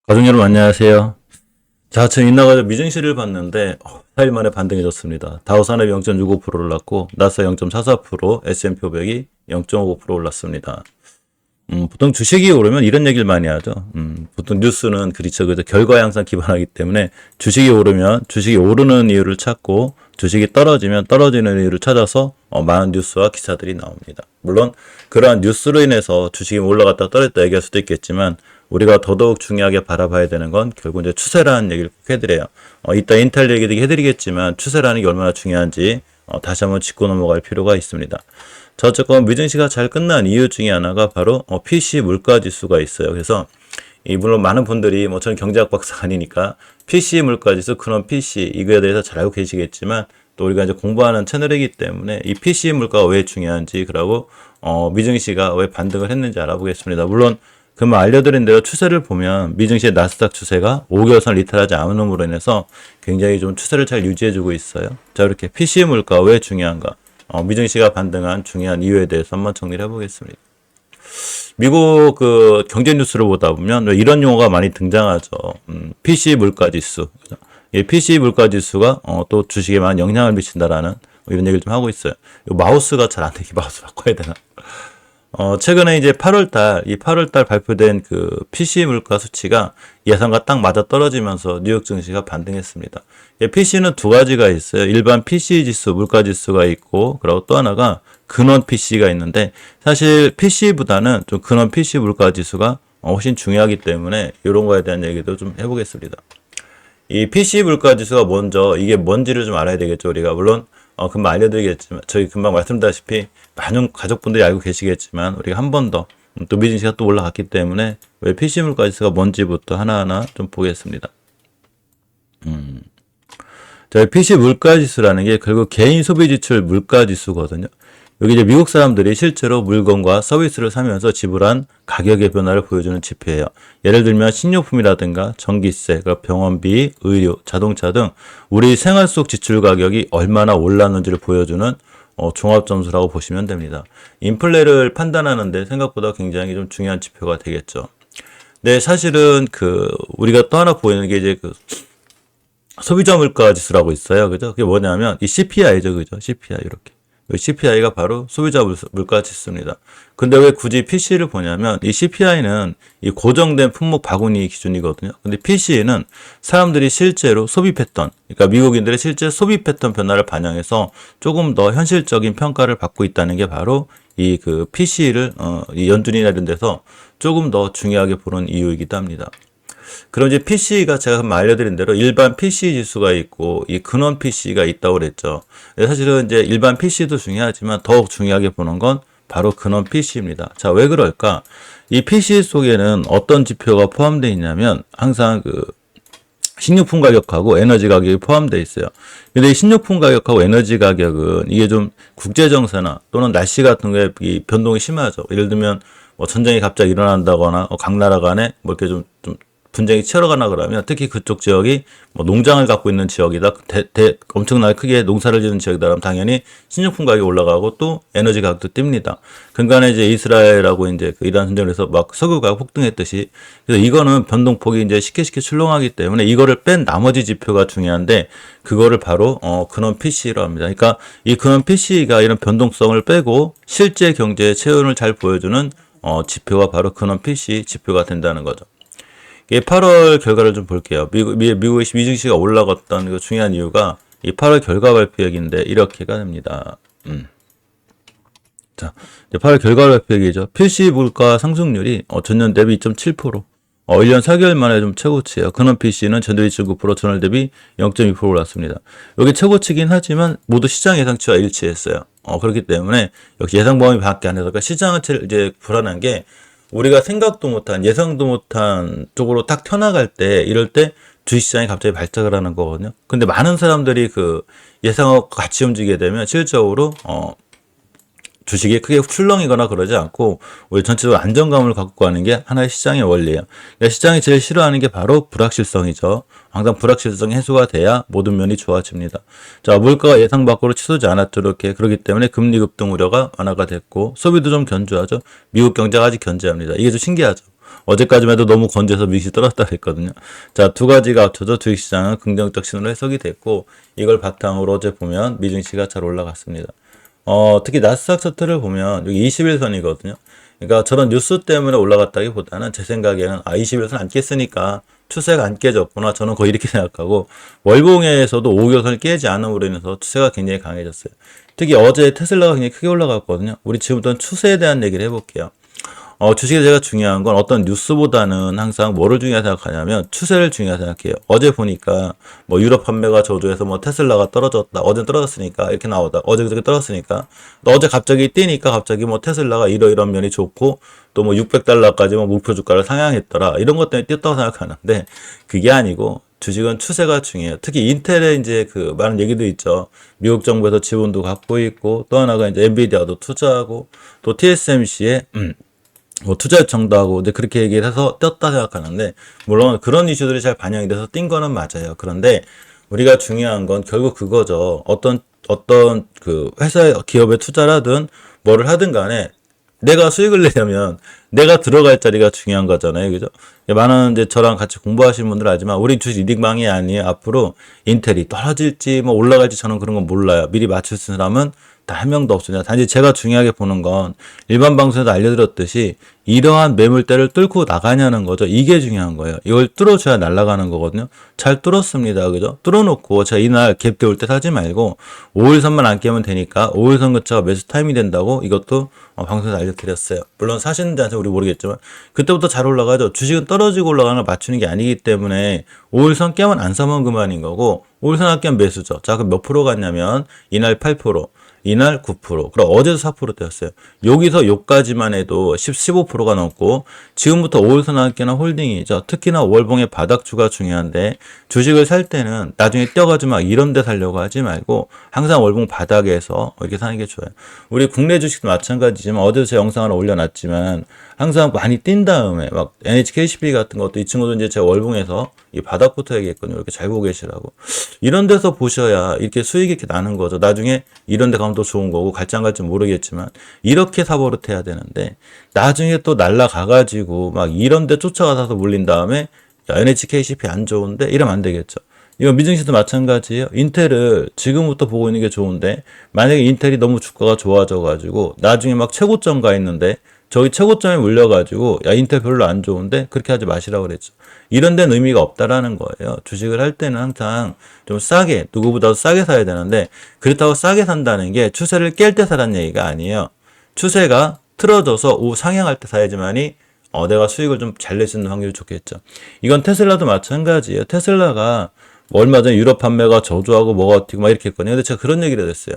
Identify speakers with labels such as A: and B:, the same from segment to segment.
A: 가족 여러분 안녕하세요. 자, 저 인나가 미증시를 봤는데 4일 만에 반등해졌습니다. 다우산업이 0.65% 올랐고 나스닥 0.44%, S&P 500이 0.59% 올랐습니다. 보통 주식이 오르면 이런 얘기를 많이 하죠. 보통 뉴스는 그렇죠. 그래서 결과에 항상 기반하기 때문에 주식이 오르면 주식이 오르는 이유를 찾고 주식이 떨어지면 떨어지는 이유를 찾아서 많은 뉴스와 기사들이 나옵니다. 물론 그러한 뉴스로 인해서 주식이 올라갔다 떨어졌다 얘기할 수도 있겠지만 우리가 더더욱 중요하게 바라봐야 되는 건 결국 이제 추세라는 얘기를 꼭 해드려요. 이따 인텔 얘기도 해드리겠지만 추세라는 게 얼마나 중요한지 다시 한번 짚고 넘어갈 필요가 있습니다. 자, 어쨌건 미증시가 잘 끝난 이유 중에 하나가 바로 PC 물가 지수가 있어요. 그래서 물론 많은 분들이 저는 경제학 박사가 아니니까 PC 물가 지수, 근원 PC 이거에 대해서 잘 알고 계시겠지만 또 우리가 이제 공부하는 채널이기 때문에 이 PC 물가가 왜 중요한지 그리고 미증시가 왜 반등을 했는지 알아보겠습니다. 물론 그러면 알려드린 대로 추세를 보면 미증시의 나스닥 추세가 5개월선 리탈하지 않음으로 인해서 굉장히 좀 추세를 잘 유지해주고 있어요. 자, 이렇게 PC 물가 왜 중요한가? 미증시가 반등한 중요한 이유에 대해서 한번 정리를 해보겠습니다. 미국 그 경제 뉴스를 보다 보면 이런 용어가 많이 등장하죠. PC 물가 지수. 이 PC 물가 지수가 또 주식에 많은 영향을 미친다라는 이런 얘기를 좀 하고 있어요. 마우스가 잘 안 되게 마우스 바꿔야 되나? 최근에 이제 8월달 발표된 그 PC 물가 수치가 예상과 딱 맞아 떨어지면서 뉴욕 증시가 반등했습니다. PC는 두 가지가 있어요. 일반 PC 지수, 물가 지수가 있고, 그리고 또 하나가 근원 PC가 있는데, 사실 PC보다는 좀 근원 PC 물가 지수가 훨씬 중요하기 때문에 이런 거에 대한 얘기도 좀 해보겠습니다. 이 PC 물가 지수가 먼저 이게 뭔지를 좀 알아야 되겠죠, 우리가. 물론 금방 알려드리겠지만, 저희 금방 말씀드렸다시피 많은 가족분들이 알고 계시겠지만 우리가 한 번 더 또 미증시가 또 올라갔기 때문에 왜 PC 물가 지수가 뭔지부터 하나하나 좀 보겠습니다. 자, PC 물가 지수라는 게 결국 개인 소비 지출 물가 지수거든요. 여기 이제 미국 사람들이 실제로 물건과 서비스를 사면서 지불한 가격의 변화를 보여주는 지표예요. 예를 들면 식료품이라든가 전기세, 병원비, 의료, 자동차 등 우리 생활 속 지출 가격이 얼마나 올랐는지를 보여주는 종합 점수라고 보시면 됩니다. 인플레를 판단하는데 생각보다 굉장히 좀 중요한 지표가 되겠죠. 네, 사실은 우리가 또 하나 보이는 게 이제 소비자 물가 지수라고 있어요. 그죠? 그게 뭐냐면 이 CPI죠. 그죠? CPI 이렇게. CPI가 바로 소비자 물가 지수입니다. 근데 왜 굳이 PC를 보냐면 이 CPI는 이 고정된 품목 바구니 기준이거든요. 근데 PC는 사람들이 실제로 소비 패턴, 그러니까 미국인들의 실제 소비 패턴 변화를 반영해서 조금 더 현실적인 평가를 받고 있다는 게 바로 이 PC를 이 연준이나 이런 데서 조금 더 중요하게 보는 이유이기도 합니다. 그럼 이제 PC가 제가 한번 알려드린 대로 일반 PC 지수가 있고 이 근원 PC가 있다고 그랬죠. 사실은 이제 일반 PC도 중요하지만 더욱 중요하게 보는 건 바로 근원 PC입니다. 자, 왜 그럴까? 이 PC 속에는 어떤 지표가 포함되어 있냐면 항상 식료품 가격하고 에너지 가격이 포함되어 있어요. 근데 이 식료품 가격하고 에너지 가격은 이게 좀 국제 정세나 또는 날씨 같은 거에 이 변동이 심하죠. 예를 들면 전쟁이 갑자기 일어난다거나 각 나라 간에 이렇게 좀 분쟁이 치열하거나 그러면 특히 그쪽 지역이 농장을 갖고 있는 지역이다. 엄청나게 크게 농사를 지는 지역이다. 그러면 당연히 식료품 가격이 올라가고 또 에너지 가격도 뜁니다. 근간에 이제 이스라엘하고 이제 이란 전쟁을 해서 막 석유 가격 폭등했듯이 그래서 이거는 변동폭이 이제 쉽게 출렁하기 때문에 이거를 뺀 나머지 지표가 중요한데 그거를 바로 근원 PC로 합니다. 그러니까 이 근원 PC가 이런 변동성을 빼고 실제 경제의 체온을 잘 보여주는 지표가 바로 근원 PC 지표가 된다는 거죠. 8월 결과를 좀 볼게요. 미국의 미증시가 올라갔던 그 중요한 이유가 이 8월 결과 발표액인데 이렇게가 됩니다. 자, 8월 결과 발표액이죠. PC 물가 상승률이 전년 대비 2.7%. 1년 4개월 만에 좀 최고치예요. 근원 PC는 전년 2.9%, 전월 대비 0.2% 올랐습니다. 여기 최고치긴 하지만 모두 시장 예상치와 일치했어요. 그렇기 때문에 역시 예상 범위 밖에 안 해서 그러니까 시장은 이제 불안한 게 우리가 생각도 못한, 예상도 못한 쪽으로 딱 튀어나갈 때, 이럴 때 주식시장이 갑자기 발작을 하는 거거든요. 근데 많은 사람들이 예상하고 같이 움직이게 되면 실적으로, 주식이 크게 출렁이거나 그러지 않고 우리 전체적으로 안정감을 갖고 가는 게 하나의 시장의 원리예요. 그러니까 시장이 제일 싫어하는 게 바로 불확실성이죠. 항상 불확실성이 해소가 돼야 모든 면이 좋아집니다. 자, 물가가 예상 밖으로 치솟지 않았죠. 이렇게. 그렇기 때문에 금리 급등 우려가 완화가 됐고 소비도 좀 견조하죠. 미국 경제가 아직 견제합니다. 이게 좀 신기하죠. 어제까지만 해도 너무 건조해서 미국이 떨어졌다 그랬거든요. 자, 두 가지가 합쳐져 주식시장은 긍정적 신호로 해석이 됐고, 이걸 바탕으로 어제 보면 미증시가 잘 올라갔습니다. 특히 나스닥 차트를 보면 여기 21선이거든요. 그러니까 저런 뉴스 때문에 올라갔다기보다는 제 생각에는 21선 안 깼으니까 추세가 안 깨졌구나. 저는 거의 이렇게 생각하고, 월봉에서도 5개선을 깨지 않음으로 인해서 추세가 굉장히 강해졌어요. 특히 어제 테슬라가 굉장히 크게 올라갔거든요. 우리 지금부터 추세에 대한 얘기를 해볼게요. 주식에 제가 중요한 건 어떤 뉴스보다는 항상 뭐를 중요하게 생각하냐면 추세를 중요하게 생각해요. 어제 보니까 뭐 유럽 판매가 저조해서 뭐 테슬라가 떨어졌다. 어제 떨어졌으니까 이렇게 나오다. 어제 그렇게 떨어졌으니까. 또 어제 갑자기 뛰니까 갑자기 뭐 테슬라가 이런 면이 좋고 또 뭐 600달러까지 뭐 목표 주가를 상향했더라. 이런 것 때문에 뛰었다고 생각하는데 그게 아니고 주식은 추세가 중요해요. 특히 인텔에 이제 그 많은 얘기도 있죠. 미국 정부에서 지분도 갖고 있고 또 하나가 이제 엔비디아도 투자하고 또 TSMC에 뭐 투자 요청도 하고 이제 그렇게 얘기를 해서 떴다 생각하는데 물론 그런 이슈들이 잘 반영이 돼서 뛴 거는 맞아요. 그런데 우리가 중요한 건 결국 그거죠. 어떤 그 회사에 기업에 투자를 하든 뭐를 하든 간에 내가 수익을 내려면 내가 들어갈 자리가 중요한 거잖아요. 그죠? 많은 이제 저랑 같이 공부하시는 분들 알지만 우리 주식 리딩방이 아니에요. 앞으로 인텔이 떨어질지 뭐 올라갈지 저는 그런 건 몰라요. 미리 맞출 수 있는 사람은 다 한 명도 없으냐. 단지 제가 중요하게 보는 건 일반 방송에도 알려드렸듯이 이러한 매물대를 뚫고 나가냐는 거죠. 이게 중요한 거예요. 이걸 뚫어줘야 날아가는 거거든요. 잘 뚫었습니다. 그죠? 뚫어놓고 제가 이날 갭 때올 때 사지 말고 5일선만 안 깨면 되니까 5일선 근처가 매수 타임이 된다고 이것도 방송에서 알려드렸어요. 물론 사시는지 안 사시는지 우리 모르겠지만 그때부터 잘 올라가죠. 주식은 떨어지고 올라가는 걸 맞추는 게 아니기 때문에 5일선 깨면 안 사면 그만인 거고 5일선 안 깨면 매수죠. 자, 그럼 몇 프로 갔냐면 이날 8%. 이날 9%, 그럼 어제도 4%대였어요. 여기서 요까지만 해도 15%가 넘고 지금부터 5일선 함께나 홀딩이죠. 특히나 월봉의 바닥주가 중요한데 주식을 살 때는 나중에 뛰어가지 막 이런 데 살려고 하지 말고 항상 월봉 바닥에서 이렇게 사는 게 좋아요. 우리 국내 주식도 마찬가지지만 어제도 제 영상 하나 올려놨지만 항상 많이 뛴 다음에 막 NHKCP 같은 것도 이 친구도 이제 제가 월봉에서 이 바닥부터 얘기했거든요. 이렇게 잘 보고 계시라고. 이런 데서 보셔야 이렇게 수익이 이렇게 나는 거죠. 나중에 이런 데 가면 더 좋은 거고 갈지 안 갈지 모르겠지만 이렇게 사버릇해야 되는데 나중에 또 날라가가지고 막 이런 데 쫓아가서 물린 다음에 야, NHKCP 안 좋은데 이러면 안 되겠죠. 이거 미증시도 마찬가지예요. 인텔을 지금부터 보고 있는 게 좋은데 만약에 인텔이 너무 주가가 좋아져가지고 나중에 막 최고점 가 있는데 저기 최고점에 물려가지고 야 인텔 별로 안 좋은데 그렇게 하지 마시라고 그랬죠. 이런 데는 의미가 없다라는 거예요. 주식을 할 때는 항상 좀 싸게 누구보다도 싸게 사야 되는데 그렇다고 싸게 산다는 게 추세를 깰 때 사라는 얘기가 아니에요. 추세가 틀어져서 상향할 때 사야지만이 내가 수익을 좀 잘 낼 수 있는 확률이 좋겠죠. 이건 테슬라도 마찬가지예요. 테슬라가 얼마 전에 유럽 판매가 저조하고 뭐가 어떻고 막 이렇게 했거든요. 근데 제가 그런 얘기를 했어요.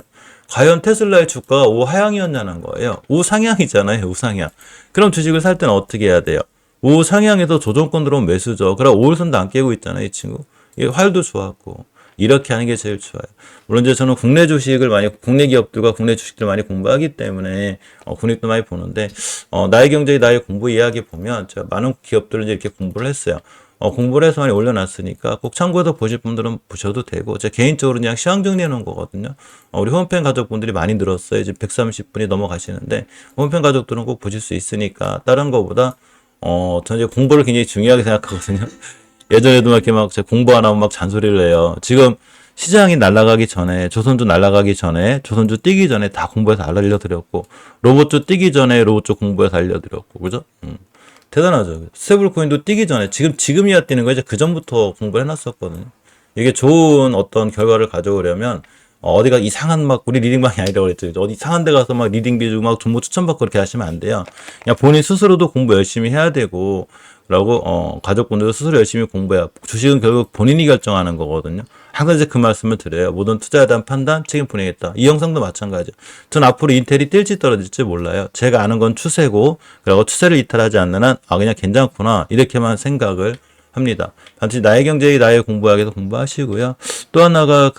A: 과연 테슬라의 주가가 우하향이었냐는 거예요. 우상향이잖아요. 우상향. 그럼 주식을 살 때는 어떻게 해야 돼요? 우상향에서 조정권 들어오면 매수죠. 그럼 5일선도 안 깨고 있잖아요. 이 친구. 이게 활도 좋았고. 이렇게 하는 게 제일 좋아요. 물론 이제 저는 국내 주식을 국내 기업들과 국내 주식들 많이 공부하기 때문에 국익도 많이 보는데 나의 경제의 나의 공부 이야기 보면 제가 많은 기업들을 이제 이렇게 공부를 했어요. 공부를 해서 많이 올려놨으니까 꼭 참고해서 보실 분들은 보셔도 되고 제가 개인적으로 그냥 시황 정리해 놓은 거거든요. 우리 홈팬 가족분들이 많이 늘었어요. 이제 130분이 넘어가시는데 홈팬 가족들은 꼭 보실 수 있으니까 다른 거보다 저는 이제 공부를 굉장히 중요하게 생각하거든요. 예전에도 막 이렇게 막 제가 공부 안 하면 막 잔소리를 해요. 지금 시장이 날아가기 전에, 조선주 날아가기 전에, 조선주 뛰기 전에 다 공부해서 알려드렸고, 로봇주 뛰기 전에 로봇주 공부해서 알려드렸고, 그죠? 대단하죠. 스테이블코인도 뛰기 전에, 지금이야 뛰는 거 이제 그 전부터 공부를 해놨었거든요. 이게 좋은 어떤 결과를 가져오려면, 어디가 이상한 막, 우리 리딩방이 아니라고 그랬죠. 어디 이상한 데 가서 막 리딩비 주고 막 정보 추천받고 그렇게 하시면 안 돼요. 그냥 본인 스스로도 공부 열심히 해야 되고, 라고, 가족분들도 스스로 열심히 공부해야, 주식은 결국 본인이 결정하는 거거든요. 항상 이제 그 말씀을 드려요. 모든 투자에 대한 판단, 책임 분해겠다. 이 영상도 마찬가지죠. 전 앞으로 인텔이 뛸지 떨어질지 몰라요. 제가 아는 건 추세고, 그리고 추세를 이탈하지 않는 한, 그냥 괜찮구나. 이렇게만 생각을 합니다. 단지 나의 경제의 나의 공부하기도 공부하시고요. 또 하나가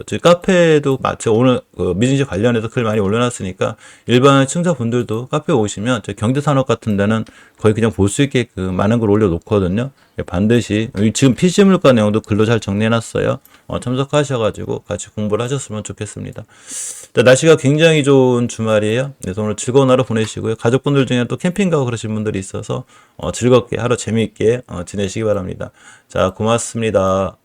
A: 저희 카페도 마치 오늘 미증시 관련해서 글 많이 올려놨으니까 일반 시청자분들도 카페 오시면 저 경제산업 같은 데는 거의 그냥 볼 수 있게 많은 걸 올려놓거든요. 반드시 지금 PC 물가 내용도 글로 잘 정리해놨어요. 참석하셔가지고 같이 공부를 하셨으면 좋겠습니다. 자, 날씨가 굉장히 좋은 주말이에요. 그래서 오늘 즐거운 하루 보내시고요. 가족분들 중에 또 캠핑 가고 그러신 분들이 있어서 즐겁게 하루 재미있게 지내시기 바랍니다. 자, 고맙습니다.